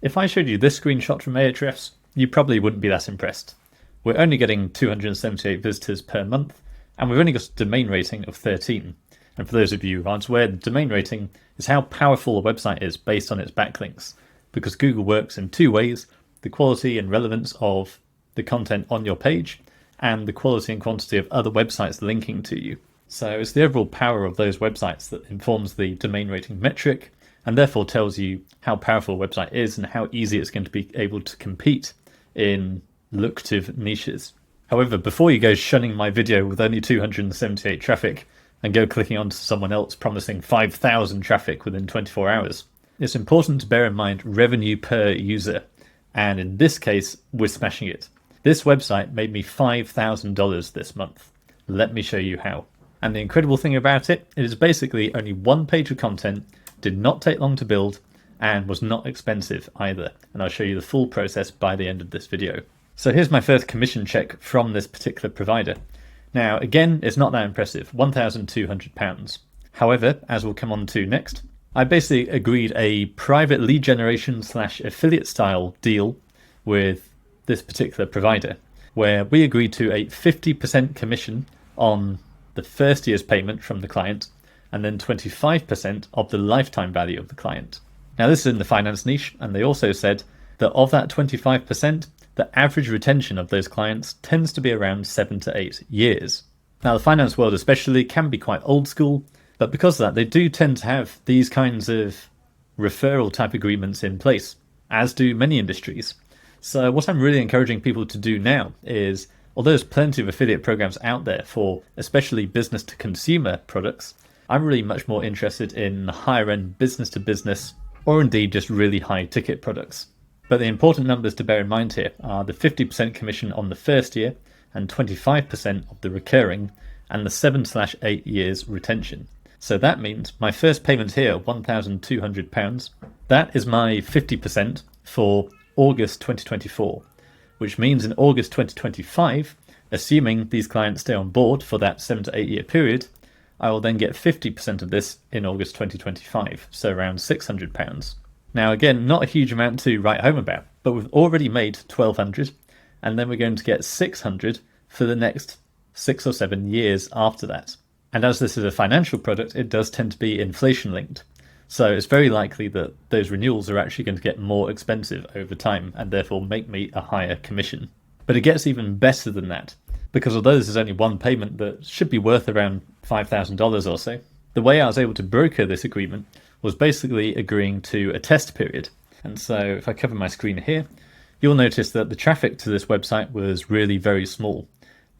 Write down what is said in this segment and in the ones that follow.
If I showed you this screenshot from Ahrefs, you probably wouldn't be that impressed. We're only getting 278 visitors per month, and we've only got a domain rating of 13. And for those of you who aren't aware, the domain rating is how powerful a website is based on its backlinks, because Google works in two ways: the quality and relevance of the content on your page, and the quality and quantity of other websites linking to you. So it's the overall power of those websites that informs the domain rating metric, and therefore tells you how powerful a website is and how easy it's going to be able to compete in lucrative niches. However, before you go shunning my video with only 278 traffic and go clicking onto someone else promising 5,000 traffic within 24 hours, it's important to bear in mind revenue per user. And in this case, we're smashing it. This website made me $5,000 this month. Let me show you how. And the incredible thing about it is basically only one page of content, did not take long to build, and was not expensive either. And I'll show you the full process by the end of this video. So here's my first commission check from this particular provider. Now, again, it's not that impressive, £1,200. However, as we'll come on to next, I basically agreed a private lead generation / affiliate style deal with this particular provider, where we agreed to a 50% commission on the first year's payment from the client, and then 25% of the lifetime value of the client. Now, this is in the finance niche, and they also said that of that 25%, the average retention of those clients tends to be around 7 to 8 years. Now, the finance world especially can be quite old school, but because of that, they do tend to have these kinds of referral type agreements in place, as do many industries. So what I'm really encouraging people to do now is, although there's plenty of affiliate programs out there for especially business to consumer products, I'm really much more interested in higher end business to business, or indeed just really high ticket products. But the important numbers to bear in mind here are the 50% commission on the first year and 25% of the recurring, and the 7/8 years retention. So that means my first payment here, £1,200, that is my 50% for August 2024, which means in August 2025, assuming these clients stay on board for that 7 to 8 year period, I will then get 50% of this in August 2025, so around £600. Now again, not a huge amount to write home about, but we've already made £1,200, and then we're going to get £600 for the next 6 or 7 years after that. And as this is a financial product, it does tend to be inflation linked. So it's very likely that those renewals are actually going to get more expensive over time and therefore make me a higher commission. But it gets even better than that, because although this is only one payment that should be worth around $5,000 or so, the way I was able to broker this agreement was basically agreeing to a test period. And so if I cover my screen here, you'll notice that the traffic to this website was really very small.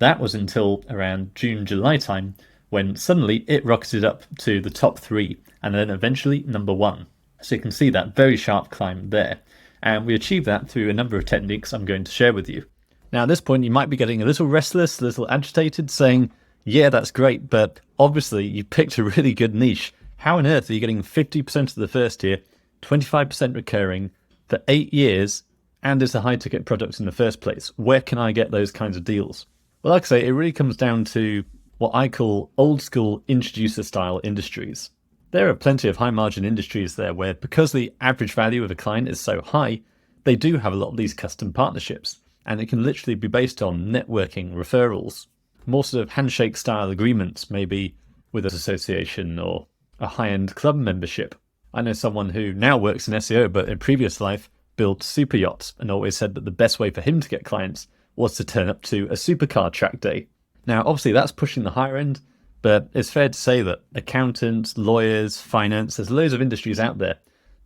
That was until around June, July time, when suddenly it rocketed up to the top 3 and then eventually number 1. So you can see that very sharp climb there. And we achieved that through a number of techniques I'm going to share with you. Now at this point, you might be getting a little restless, a little agitated, saying, yeah, that's great, but obviously you picked a really good niche. How on earth are you getting 50% of the first year, 25% recurring for 8 years, and it's a high ticket product in the first place? Where can I get those kinds of deals? Well, like I say, it really comes down to what I call old school introducer style industries. There are plenty of high margin industries there where, because the average value of a client is so high, they do have a lot of these custom partnerships, and it can literally be based on networking, referrals, more sort of handshake style agreements, maybe with an association or a high-end club membership. I know someone who now works in SEO, but in previous life built super yachts, and always said that the best way for him to get clients was to turn up to a supercar track day. Now, obviously that's pushing the higher end, but it's fair to say that accountants, lawyers, finance, there's loads of industries out there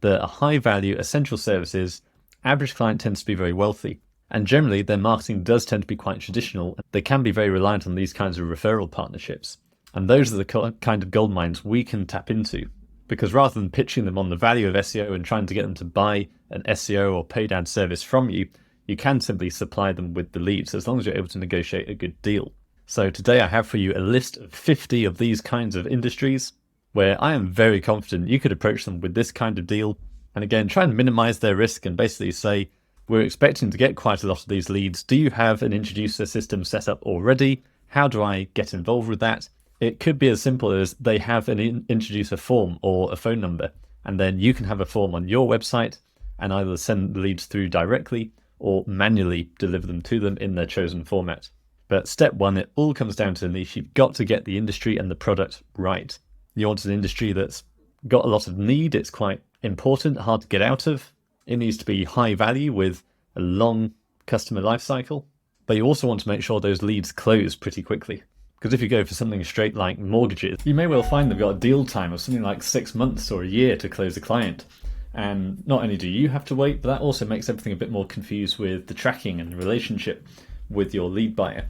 that are high value, essential services. Average client tends to be very wealthy, and generally their marketing does tend to be quite traditional. They can be very reliant on these kinds of referral partnerships. And those are the kind of gold mines we can tap into, because rather than pitching them on the value of SEO and trying to get them to buy an SEO or paid ad service from you, you can simply supply them with the leads as long as you're able to negotiate a good deal. So today I have for you a list of 50 of these kinds of industries where I am very confident you could approach them with this kind of deal. And again, try and minimize their risk and basically say, we're expecting to get quite a lot of these leads. Do you have an introducer system set up already? How do I get involved with that? It could be as simple as they have an introducer form or a phone number, and then you can have a form on your website, and either send the leads through directly or manually deliver them to them in their chosen format. But step one, it all comes down to the niche. You've got to get the industry and the product right. You want an industry that's got a lot of need. It's quite important, hard to get out of. It needs to be high value with a long customer life cycle. But you also want to make sure those leads close pretty quickly. Because if you go for something straight like mortgages, you may well find they've got a deal time of something like 6 months or a year to close a client. And not only do you have to wait, but that also makes everything a bit more confused with the tracking and the relationship with your lead buyer.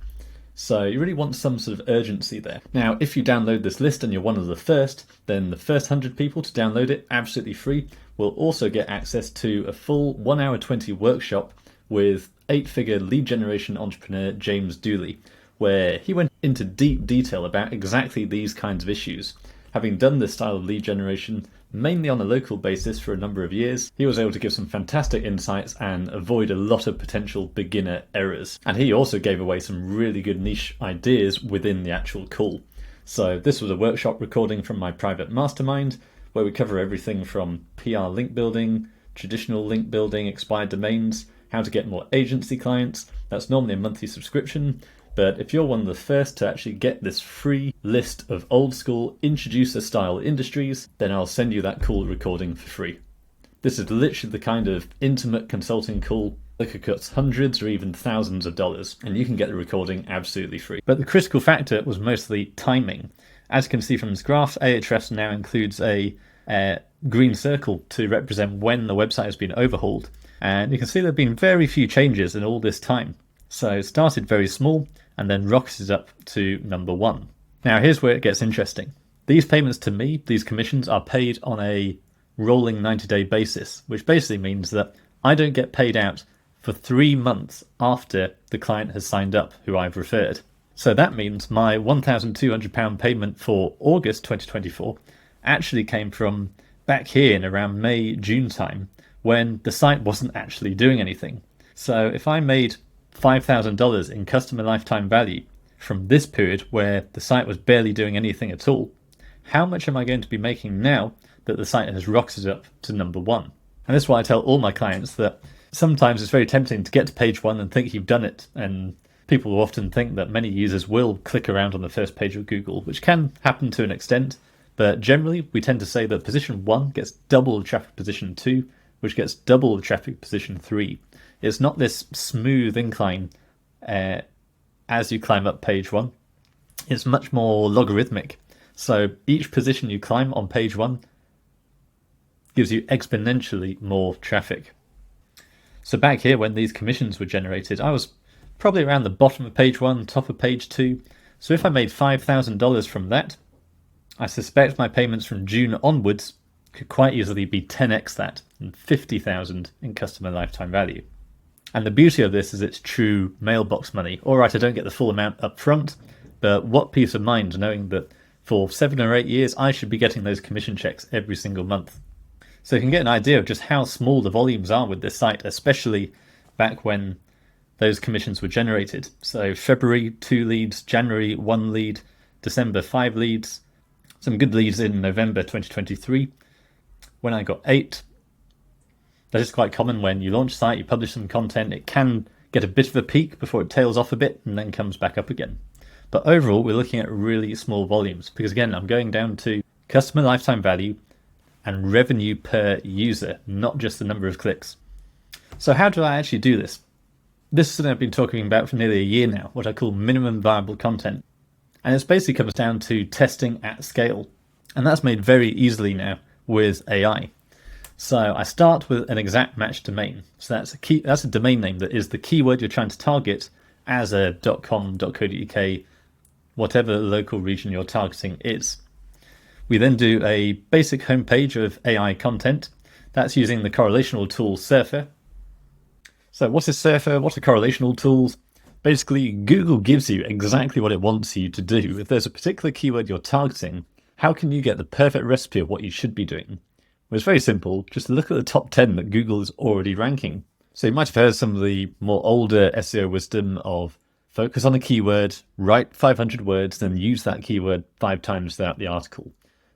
So you really want some sort of urgency there. Now, if you download this list and you're one of the first, then the first 100 people to download it absolutely free will also get access to a full 1 hour 20 workshop with 8-figure lead generation entrepreneur James Dooley, where he went into deep detail about exactly these kinds of issues. Having done this style of lead generation mainly on a local basis for a number of years, he was able to give some fantastic insights and avoid a lot of potential beginner errors. And he also gave away some really good niche ideas within the actual call. So this was a workshop recording from my private mastermind, where we cover everything from PR link building, traditional link building, expired domains, how to get more agency clients. That's normally a monthly subscription. But if you're one of the first to actually get this free list of old school introducer style industries, then I'll send you that call recording for free. This is literally the kind of intimate consulting call that could cost hundreds or even thousands of dollars, and you can get the recording absolutely free. But the critical factor was mostly timing. As you can see from this graph, Ahrefs now includes a green circle to represent when the website has been overhauled. And you can see there have been very few changes in all this time. So it started very small and then rocketed up to number 1. Now here's where it gets interesting. These payments to me, these commissions, are paid on a rolling 90-day basis, which basically means that I don't get paid out for 3 months after the client has signed up, who I've referred. So that means my £1,200 payment for August 2024 actually came from back here in around May, June time, when the site wasn't actually doing anything. So if I made $5,000 in customer lifetime value from this period where the site was barely doing anything at all, how much am I going to be making now that the site has rocketed up to number 1? And this is why I tell all my clients that sometimes it's very tempting to get to page 1 and think you've done it. And people will often think that many users will click around on the first page of Google, which can happen to an extent. But generally, we tend to say that position 1 gets double the traffic position 2, which gets double the traffic position 3. It's not this smooth incline as you climb up page 1. It's much more logarithmic. So each position you climb on page 1 gives you exponentially more traffic. So back here, when these commissions were generated, I was probably around the bottom of page 1, top of page 2. So if I made $5,000 from that, I suspect my payments from June onwards could quite easily be 10x that, and $50,000 in customer lifetime value. And the beauty of this is it's true mailbox money. All right, I don't get the full amount up front, but what peace of mind knowing that for 7 or 8 years, I should be getting those commission checks every single month. So you can get an idea of just how small the volumes are with this site, especially back when those commissions were generated. So February, 2 leads, January, 1 lead, December, 5 leads, some good leads in November 2023, when I got 8. That is quite common when you launch a site, you publish some content, it can get a bit of a peak before it tails off a bit and then comes back up again. But overall, we're looking at really small volumes because, again, I'm going down to customer lifetime value and revenue per user, not just the number of clicks. So how do I actually do this? This is something I've been talking about for nearly a year now, what I call minimum viable content. And it basically comes down to testing at scale. And that's made very easily now with AI. So I start with an exact match domain. So that's a domain name that is the keyword you're trying to target as a .com, .co.uk, whatever local region you're targeting is. We then do a basic homepage of AI content. That's using the correlational tool Surfer. So what is Surfer? What are correlational tools? Basically, Google gives you exactly what it wants you to do. If there's a particular keyword you're targeting, how can you get the perfect recipe of what you should be doing? Well, it's very simple. Just look at the top 10 that Google is already ranking. So you might have heard some of the more older SEO wisdom of focus on a keyword, write 500 words, then use that keyword 5 times throughout the article.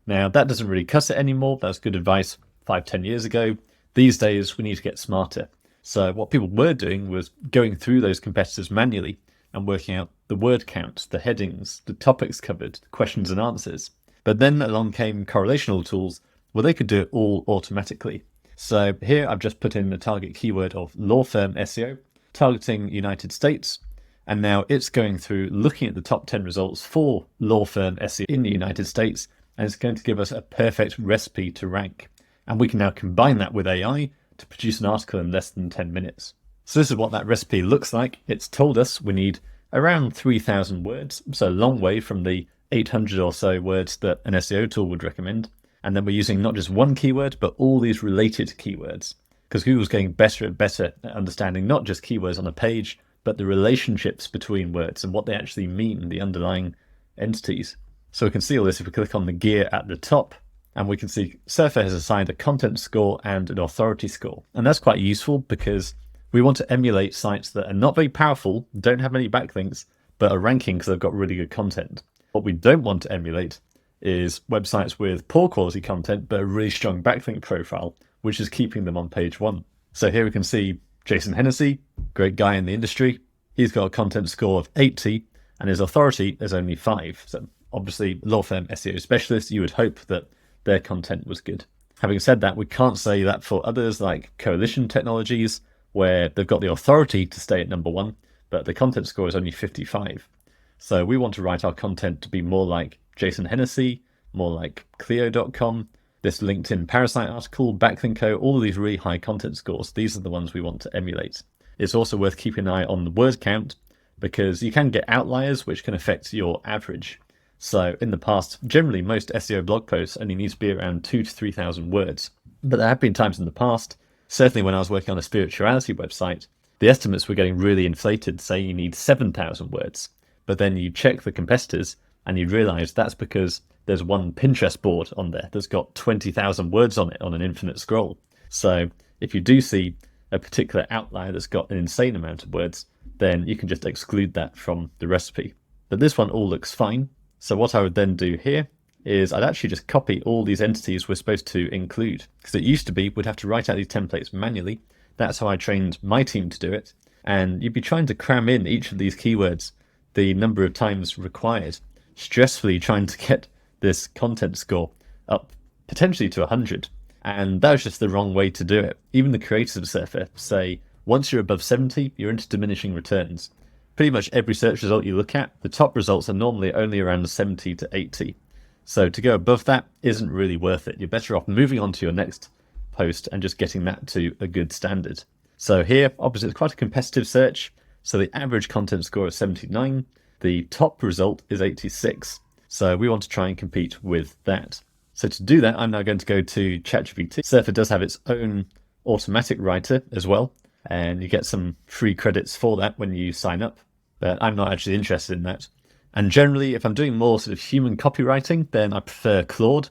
Now, that doesn't really cut it anymore. That's good advice 5-10 years ago. These days, we need to get smarter. So what people were doing was going through those competitors manually and working out the word count, the headings, the topics covered, the questions and answers. But then along came correlational tools where they could do it all automatically. So here I've just put in the target keyword of law firm SEO, targeting United States, and now it's going through looking at the top 10 results for law firm SEO in the United States, and it's going to give us a perfect recipe to rank. And we can now combine that with AI to produce an article in less than 10 minutes. So this is what that recipe looks like. It's told us we need around 3,000 words, so a long way from the 800 or so words that an SEO tool would recommend. And then we're using not just one keyword, but all these related keywords, because Google's getting better and better at understanding not just keywords on a page, but the relationships between words and what they actually mean, the underlying entities. So we can see all this if we click on the gear at the top, and we can see Surfer has assigned a content score and an authority score. And that's quite useful because we want to emulate sites that are not very powerful, don't have many backlinks, but are ranking because they've got really good content. What we don't want to emulate is websites with poor quality content, but a really strong backlink profile, which is keeping them on page one. So here we can see Jason Hennessy, great guy in the industry. He's got a content score of 80 and his authority is only 5. So obviously law firm SEO specialists, you would hope that their content was good. Having said that, we can't say that for others like Coalition Technologies, where they've got the authority to stay at number 1, but the content score is only 55. So we want to write our content to be more like Jason Hennessy, more like Clio.com, this LinkedIn Parasite article, Backlinko, all of these really high content scores. These are the ones we want to emulate. It's also worth keeping an eye on the word count because you can get outliers which can affect your average. So in the past, generally most SEO blog posts only need to be around 2,000 to 3,000 words. But there have been times in the past, certainly when I was working on a spirituality website, the estimates were getting really inflated, say you need 7,000 words. But then you check the competitors and you realize that's because there's one Pinterest board on there that's got 20,000 words on it on an infinite scroll. So if you do see a particular outlier that's got an insane amount of words, then you can just exclude that from the recipe. But this one all looks fine. So what I would then do here is I'd actually just copy all these entities we're supposed to include. Because it used to be we'd have to write out these templates manually. That's how I trained my team to do it. And you'd be trying to cram in each of these keywords the number of times required, stressfully trying to get this content score up potentially to 100. And that was just the wrong way to do it. Even the creators of Surfer say once you're above 70, you're into diminishing returns. Pretty much every search result you look at, the top results are normally only around 70 to 80. So to go above that isn't really worth it. You're better off moving on to your next post and just getting that to a good standard. So here, obviously, it's quite a competitive search. So the average content score is 79. The top result is 86. So we want to try and compete with that. So to do that, I'm now going to go to ChatGPT. Surfer does have its own automatic writer as well, and you get some free credits for that when you sign up, but I'm not actually interested in that. And generally, if I'm doing more sort of human copywriting, then I prefer Claude.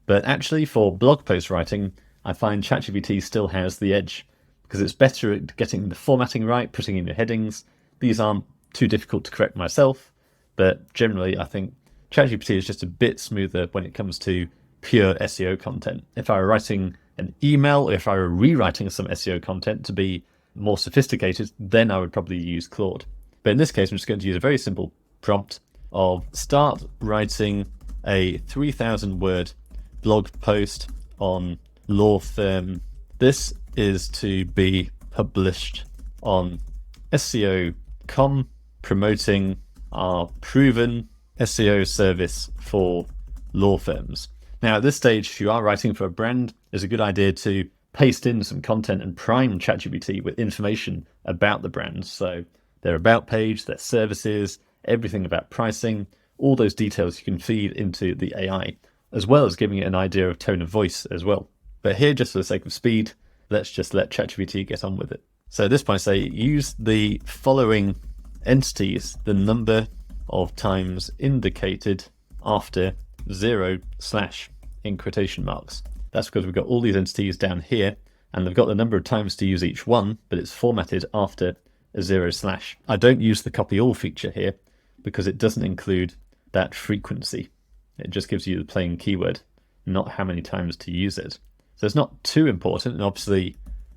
But actually for blog post writing, I find ChatGPT still has the edge because it's better at getting the formatting right, putting in your headings. These aren't too difficult to correct myself, but generally I think ChatGPT is just a bit smoother when it comes to pure SEO content. If I were writing an email, or if I were rewriting some SEO content to be more sophisticated, then I would probably use Claude. But in this case, I'm just going to use a very simple prompt of start writing a 3,000 word blog post on law firm. This is to be published on SEO.com, promoting our proven SEO service for law firms. Now, at this stage, if you are writing for a brand, it's a good idea to paste in some content and prime ChatGPT with information about the brand. So their about page, their services, everything about pricing, all those details you can feed into the AI, as well as giving it an idea of tone of voice as well. But here, just for the sake of speed, let's just let ChatGPT get on with it. So at this point, I say use the following entities, the number of times indicated after 0/ in quotation marks. That's because we've got all these entities down here and they've got the number of times to use each one, but it's formatted after a 0/. I don't use the copy all feature here because it doesn't include that frequency. It just gives you the plain keyword, not how many times to use it. So it's not too important, and obviously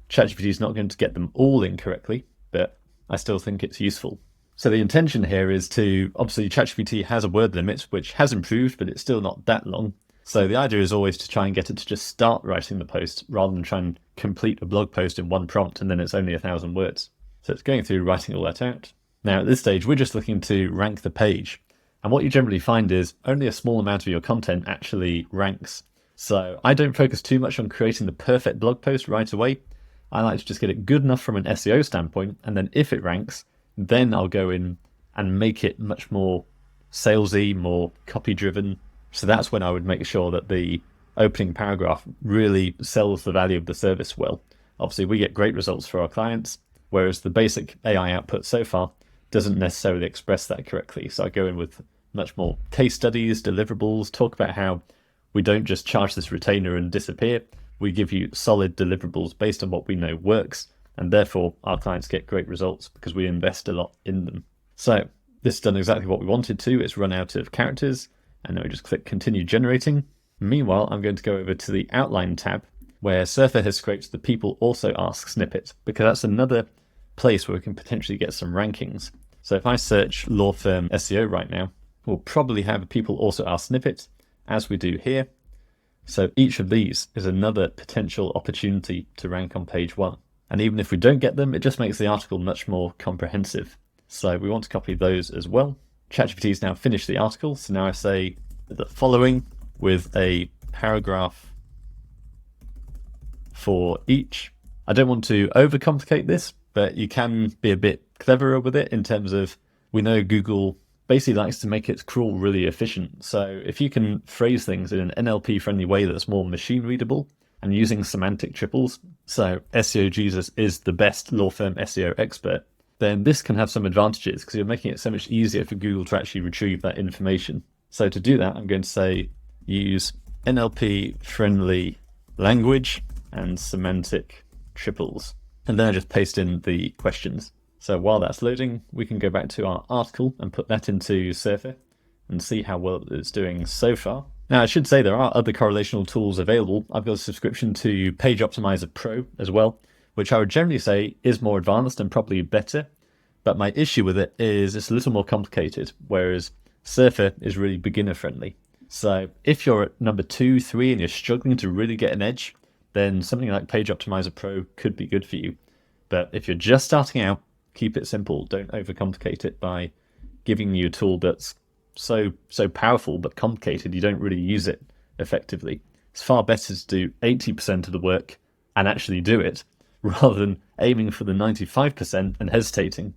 ChatGPT is not going to get them all incorrectly, but I still think it's useful. So the intention here is to, obviously ChatGPT has a word limit, which has improved, but it's still not that long. So the idea is always to try and get it to just start writing the post rather than try and complete a blog post in one prompt and then it's only 1,000 words. So it's going through writing all that out. Now at this stage, we're just looking to rank the page. And what you generally find is only a small amount of your content actually ranks. So I don't focus too much on creating the perfect blog post right away. I like to just get it good enough from an SEO standpoint. And then if it ranks, then I'll go in and make it much more salesy, more copy driven. So that's when I would make sure that the opening paragraph really sells the value of the service well. Obviously, we get great results for our clients, whereas the basic AI output so far doesn't necessarily express that correctly. So I go in with much more case studies, deliverables, talk about how we don't just charge this retainer and disappear. We give you solid deliverables based on what we know works, and therefore our clients get great results because we invest a lot in them. So this has done exactly what we wanted to. It's run out of characters, and then we just click continue generating. Meanwhile, I'm going to go over to the outline tab where Surfer has scraped the people also ask snippet, because that's another place where we can potentially get some rankings. So if I search law firm SEO right now, we'll probably have a people also ask snippet, as we do here. So each of these is another potential opportunity to rank on page 1. And even if we don't get them, it just makes the article much more comprehensive. So we want to copy those as well. ChatGPT has now finished the article. So now I say the following with a paragraph for each. I don't want to overcomplicate this, but you can be a bit cleverer with it in terms of, we know Google basically likes to make its crawl really efficient. So if you can phrase things in an NLP friendly way that's more machine readable and using semantic triples, so SEO Jesus is the best law firm SEO expert, then this can have some advantages because you're making it so much easier for Google to actually retrieve that information. So to do that, I'm going to say use NLP friendly language and semantic triples. And then I just paste in the questions. So while that's loading, we can go back to our article and put that into Surfer and see how well it's doing so far. Now, I should say there are other correlational tools available. I've got a subscription to Page Optimizer Pro as well, which I would generally say is more advanced and probably better. But my issue with it is it's a little more complicated, whereas Surfer is really beginner friendly. So if you're at number 2, 3, and you're struggling to really get an edge, then something like Page Optimizer Pro could be good for you. But if you're just starting out, keep it simple. Don't overcomplicate it by giving you a tool that's so powerful but complicated you don't really use it effectively. It's far better to do 80% of the work and actually do it rather than aiming for the 95% and hesitating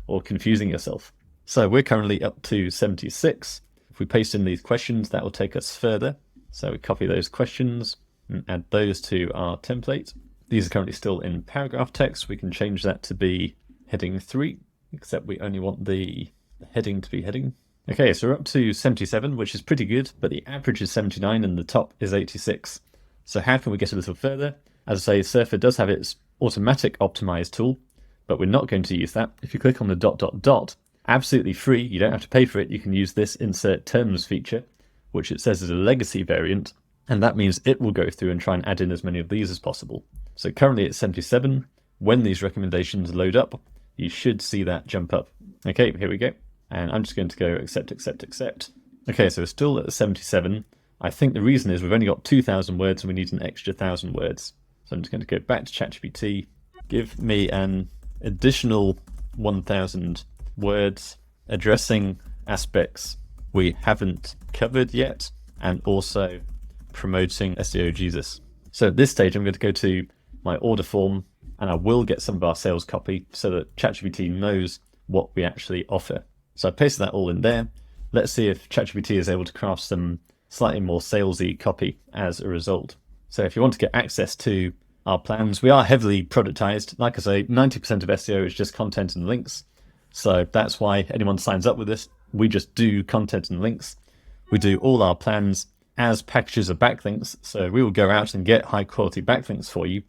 or confusing yourself. So we're currently up to 76. If we paste in these questions, that will take us further. So we copy those questions and add those to our template. These are currently still in paragraph text. We can change that to be heading 3, except we only want the heading to be heading. Okay, so we're up to 77, which is pretty good, but the average is 79 and the top is 86. So how can we get a little further? As I say, Surfer does have its automatic optimize tool, but we're not going to use that. If you click on the ... absolutely free, you don't have to pay for it. You can use this insert terms feature, which it says is a legacy variant, and that means it will go through and try and add in as many of these as possible. So currently it's 77. When these recommendations load up, you should see that jump up. Okay, here we go. And I'm just going to go accept, accept, accept. Okay, so we're still at 77. I think the reason is we've only got 2,000 words and we need an extra 1,000 words. So I'm just going to go back to ChatGPT, give me an additional 1,000 words addressing aspects we haven't covered yet and also promoting SEO Jesus. So at this stage, I'm going to go to my order form and I will get some of our sales copy so that ChatGPT knows what we actually offer. So I pasted that all in there. Let's see if ChatGPT is able to craft some slightly more salesy copy as a result. So if you want to get access to our plans, we are heavily productized. Like I say, 90% of SEO is just content and links. So that's why anyone signs up with us. We just do content and links. We do all our plans as packages of backlinks. So we will go out and get high quality backlinks for you.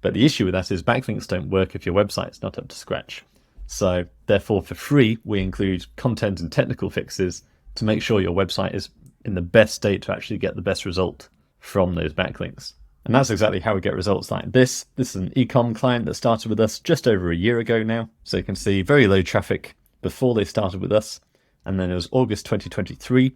But the issue with that is backlinks don't work if your website's not up to scratch. So therefore, for free, we include content and technical fixes to make sure your website is in the best state to actually get the best result from those backlinks. And that's exactly how we get results like this. This is an e-com client that started with us just over a year ago now. So you can see very low traffic before they started with us. And then it was August 2023.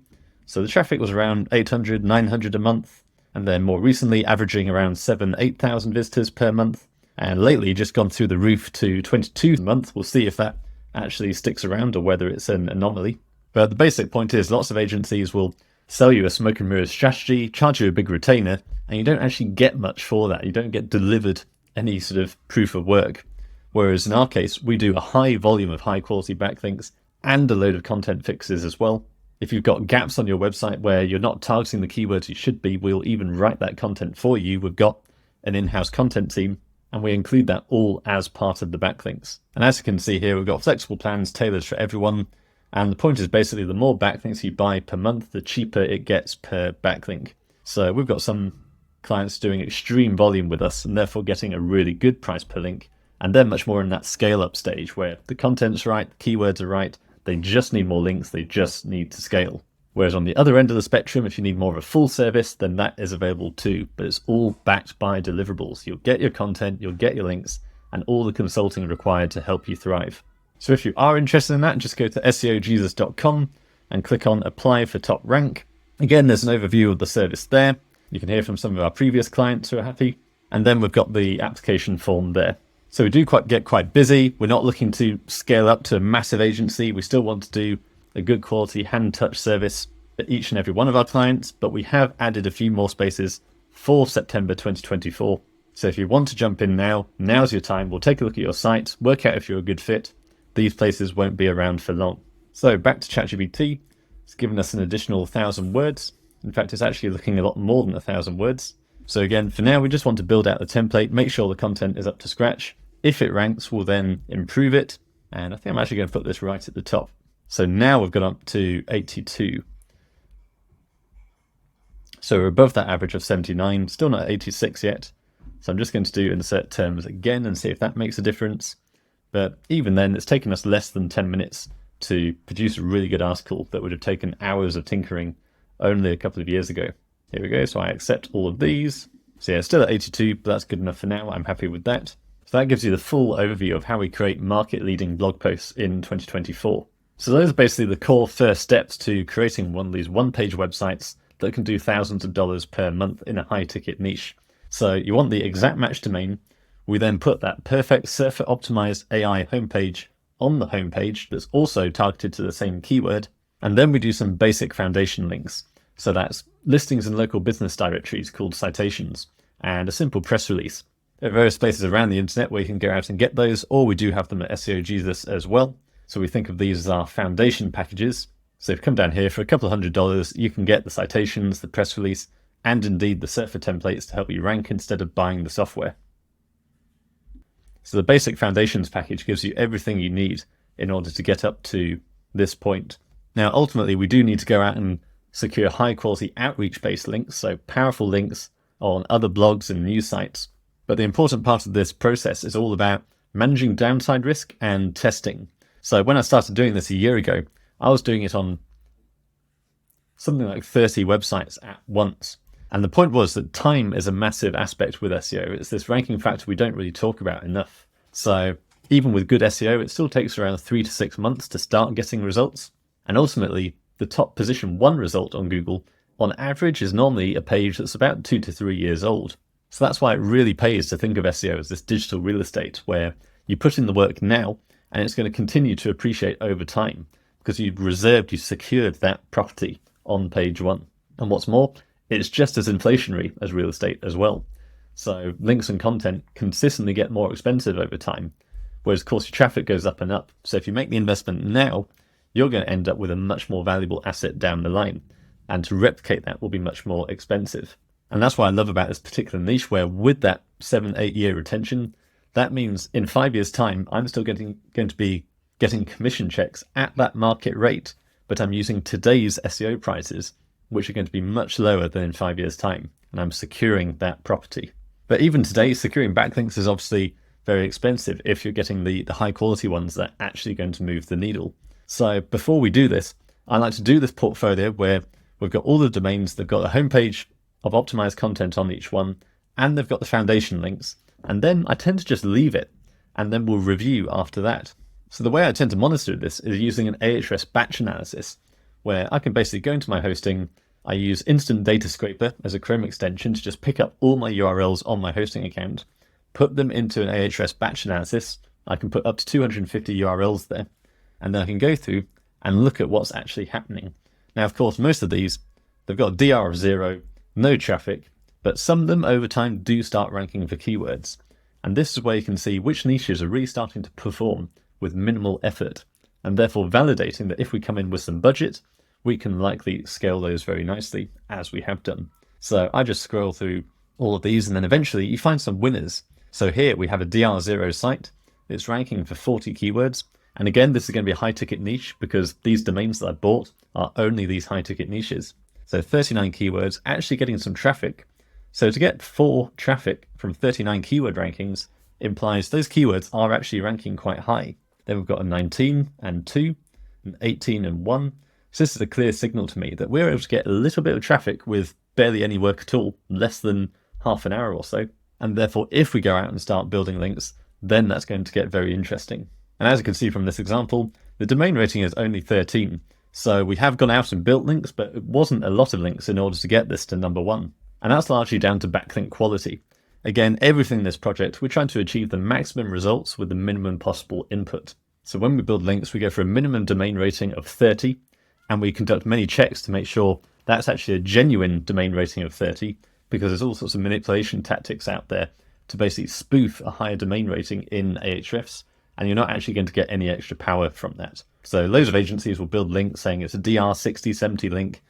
So the traffic was around 800, 900 a month. And then more recently, averaging around 8,000 visitors per month. And lately, just gone through the roof to 22 a month. We'll see if that actually sticks around or whether it's an anomaly. But the basic point is lots of agencies will sell you a smoke and mirrors strategy, charge you a big retainer, and you don't actually get much for that. You don't get delivered any sort of proof of work. Whereas in our case, we do a high volume of high quality backlinks and a load of content fixes as well. If you've got gaps on your website where you're not targeting the keywords you should be, we'll even write that content for you. We've got an in-house content team, and we include that all as part of the backlinks. And as you can see here, we've got flexible plans tailored for everyone. And the point is basically the more backlinks you buy per month, the cheaper it gets per backlink. So we've got some clients doing extreme volume with us and therefore getting a really good price per link. And they're much more in that scale up stage where the content's right, the keywords are right, they just need more links, they just need to scale. Whereas on the other end of the spectrum, if you need more of a full service, then that is available too, but it's all backed by deliverables. You'll get your content, you'll get your links, and all the consulting required to help you thrive. So if you are interested in that, just go to seojesus.com and click on Apply for Top Rank. Again, there's an overview of the service there. You can hear from some of our previous clients who are happy. And then we've got the application form there. So we do get quite busy. We're not looking to scale up to a massive agency. We still want to do a good quality hand-touch service for each and every one of our clients, but we have added a few more spaces for September 2024. So if you want to jump in now, now's your time. We'll take a look at your site, work out if you're a good fit. These places won't be around for long. So back to ChatGPT. It's given us an additional 1,000 words. In fact, it's actually looking a lot more than 1,000 words. So again, for now, we just want to build out the template, make sure the content is up to scratch. If it ranks, we'll then improve it. And I think I'm actually going to put this right at the top. So now we've got up to 82. So we're above that average of 79, still not 86 yet. So I'm just going to do insert terms again and see if that makes a difference. But even then, it's taken us less than 10 minutes to produce a really good article that would have taken hours of tinkering only a couple of years ago. Here we go. So I accept all of these. So yeah, still at 82, but that's good enough for now. I'm happy with that. So that gives you the full overview of how we create market-leading blog posts in 2024. So those are basically the core first steps to creating one of these one-page websites that can do thousands of dollars per month in a high-ticket niche. So you want the exact match domain. We then put that perfect surfer-optimized AI homepage on the homepage that's also targeted to the same keyword. And then we do some basic foundation links. So that's listings in local business directories called citations and a simple press release. There are various places around the internet where you can go out and get those, or we do have them at SEO Jesus as well. So we think of these as our foundation packages. So if you come down here for a couple of $100, you can get the citations, the press release, and indeed the surfer templates to help you rank instead of buying the software. So the basic foundations package gives you everything you need in order to get up to this point. Now, ultimately, we do need to go out and secure high quality outreach-based links, so powerful links on other blogs and news sites. But the important part of this process is all about managing downside risk and testing. So when I started doing this a year ago, I was doing it on something like 30 websites at once. And the point was that time is a massive aspect with SEO. It's this ranking factor we don't really talk about enough. So even with good SEO, it still takes around 3 to 6 months to start getting results. And ultimately, the top position 1 result on Google, on average, is normally a page that's about 2 to 3 years old. So that's why it really pays to think of SEO as this digital real estate where you put in the work now and it's going to continue to appreciate over time because you've secured that property on page 1. And what's more, it's just as inflationary as real estate as well. So links and content consistently get more expensive over time, whereas of course your traffic goes up and up. So if you make the investment now, you're going to end up with a much more valuable asset down the line. And to replicate that will be much more expensive. And that's what I love about this particular niche, where with that 7-8 year retention, that means in 5 years' time, I'm still going to be getting commission checks at that market rate, but I'm using today's SEO prices, which are going to be much lower than in 5 years' time. And I'm securing that property. But even today, securing backlinks is obviously very expensive if you're getting the high quality ones that are actually going to move the needle. So before we do this, I like to do this portfolio where we've got all the domains, they've got a homepage of optimized content on each one, and they've got the foundation links. And then I tend to just leave it, and then we'll review after that. So the way I tend to monitor this is using an Ahrefs batch analysis, where I can basically go into my hosting. I use Instant Data Scraper as a Chrome extension to just pick up all my URLs on my hosting account, put them into an Ahrefs batch analysis. I can put up to 250 URLs there, and then I can go through and look at what's actually happening. Now, of course, most of these, they've got a DR of 0, no traffic, but some of them over time do start ranking for keywords. And this is where you can see which niches are really starting to perform with minimal effort, and therefore validating that if we come in with some budget, we can likely scale those very nicely, as we have done. So I just scroll through all of these, and then eventually you find some winners. So here we have a DR0 site. It's ranking for 40 keywords. And again, this is going to be a high ticket niche because these domains that I bought are only these high ticket niches. So 39 keywords, actually getting some traffic. So to get 4 traffic from 39 keyword rankings implies those keywords are actually ranking quite high. Then we've got a 19 and 2, an 18 and 1. So this is a clear signal to me that we're able to get a little bit of traffic with barely any work at all, less than half an hour or so. And therefore, if we go out and start building links, then that's going to get very interesting. And as you can see from this example, the domain rating is only 13. So we have gone out and built links, but it wasn't a lot of links in order to get this to number 1. And that's largely down to backlink quality. Again, everything in this project, we're trying to achieve the maximum results with the minimum possible input. So when we build links, we go for a minimum domain rating of 30, and we conduct many checks to make sure that's actually a genuine domain rating of 30, because there's all sorts of manipulation tactics out there to basically spoof a higher domain rating in Ahrefs, and you're not actually going to get any extra power from that. So loads of agencies will build links saying it's a DR60, 70 link,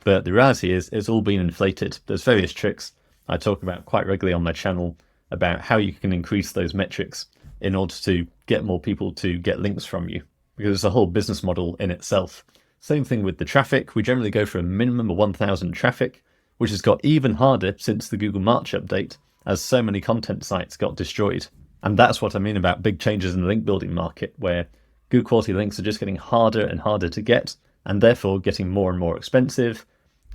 but the reality is it's all been inflated. There's various tricks I talk about quite regularly on my channel about how you can increase those metrics in order to get more people to get links from you, because it's a whole business model in itself. Same thing with the traffic. We generally go for a minimum of 1,000 traffic, which has got even harder since the Google March update, as so many content sites got destroyed. And that's what I mean about big changes in the link building market, where good quality links are just getting harder and harder to get, and therefore getting more and more expensive.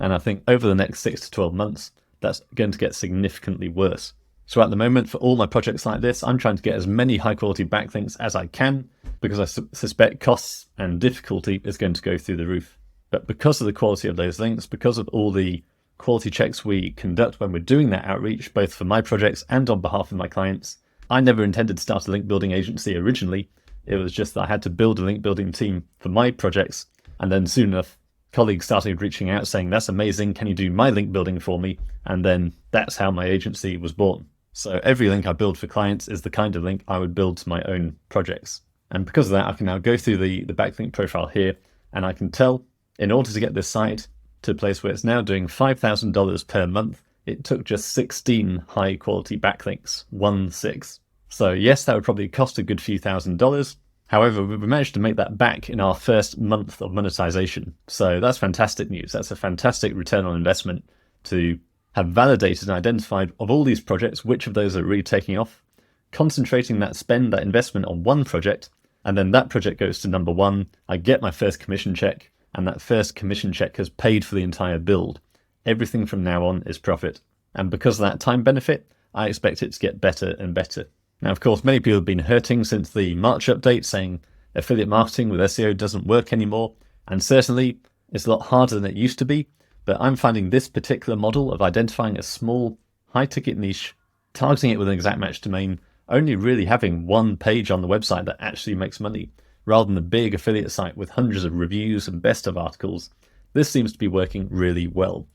And I think over the next 6 to 12 months, that's going to get significantly worse. So at the moment, for all my projects like this, I'm trying to get as many high quality backlinks as I can, because I suspect costs and difficulty is going to go through the roof. But because of the quality of those links, because of all the quality checks we conduct when we're doing that outreach, both for my projects and on behalf of my clients, I never intended to start a link building agency originally. It was just that I had to build a link building team for my projects. And then soon enough, colleagues started reaching out saying, that's amazing, can you do my link building for me? And then that's how my agency was born. So every link I build for clients is the kind of link I would build to my own projects. And because of that, I can now go through the backlink profile here, and I can tell in order to get this site to a place where it's now doing $5,000 per month, it took just 16 high quality backlinks, 1-6. So yes, that would probably cost a good few $1,000s. However, we managed to make that back in our first month of monetization. So that's fantastic news. That's a fantastic return on investment to have validated and identified of all these projects, which of those are really taking off, concentrating that spend, that investment on one project, and then that project goes to number 1. I get my first commission check, and that first commission check has paid for the entire build. Everything from now on is profit. And because of that time benefit, I expect it to get better and better. Now, of course, many people have been hurting since the March update, saying affiliate marketing with SEO doesn't work anymore. And certainly it's a lot harder than it used to be. But I'm finding this particular model of identifying a small, high-ticket niche, targeting it with an exact match domain, only really having one page on the website that actually makes money, rather than a big affiliate site with hundreds of reviews and best of articles. This seems to be working really well.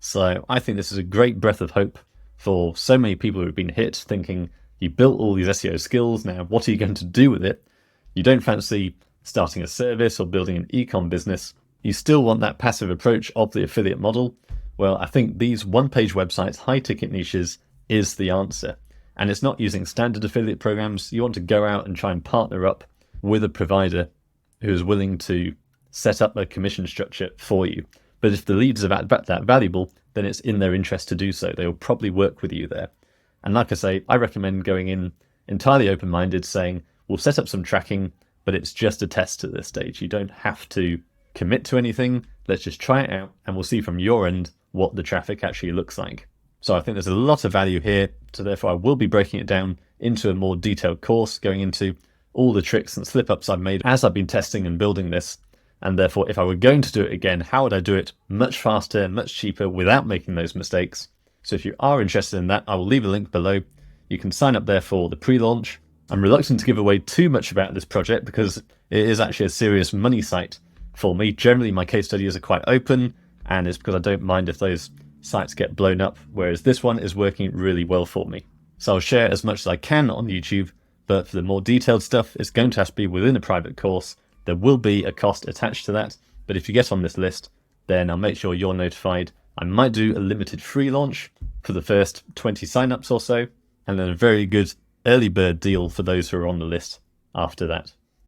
So I think this is a great breath of hope for so many people who have been hit, thinking, you built all these SEO skills, now what are you going to do with it? You don't fancy starting a service or building an e-com business. You still want that passive approach of the affiliate model. Well, I think these one-page websites, high-ticket niches, is the answer. And it's not using standard affiliate programs. You want to go out and try and partner up with a provider who is willing to set up a commission structure for you. But if the leads are that valuable, then it's in their interest to do so. They will probably work with you there. And like I say, I recommend going in entirely open-minded, saying, we'll set up some tracking, but it's just a test at this stage. You don't have to commit to anything. Let's just try it out, and we'll see from your end what the traffic actually looks like. So I think there's a lot of value here. So therefore I will be breaking it down into a more detailed course, going into all the tricks and slip-ups I've made as I've been testing and building this. And therefore, if I were going to do it again, how would I do it much faster, much cheaper, without making those mistakes? So if you are interested in that, I will leave a link below. You can sign up there for the pre-launch. I'm reluctant to give away too much about this project because it is actually a serious money site for me. Generally, my case studies are quite open, and it's because I don't mind if those sites get blown up, whereas this one is working really well for me. So I'll share as much as I can on YouTube, but for the more detailed stuff, it's going to have to be within a private course. There will be a cost attached to that, but if you get on this list, then I'll make sure you're notified. I might do a limited free launch for the first 20 signups or so, and then a very good early bird deal for those who are on the list after that.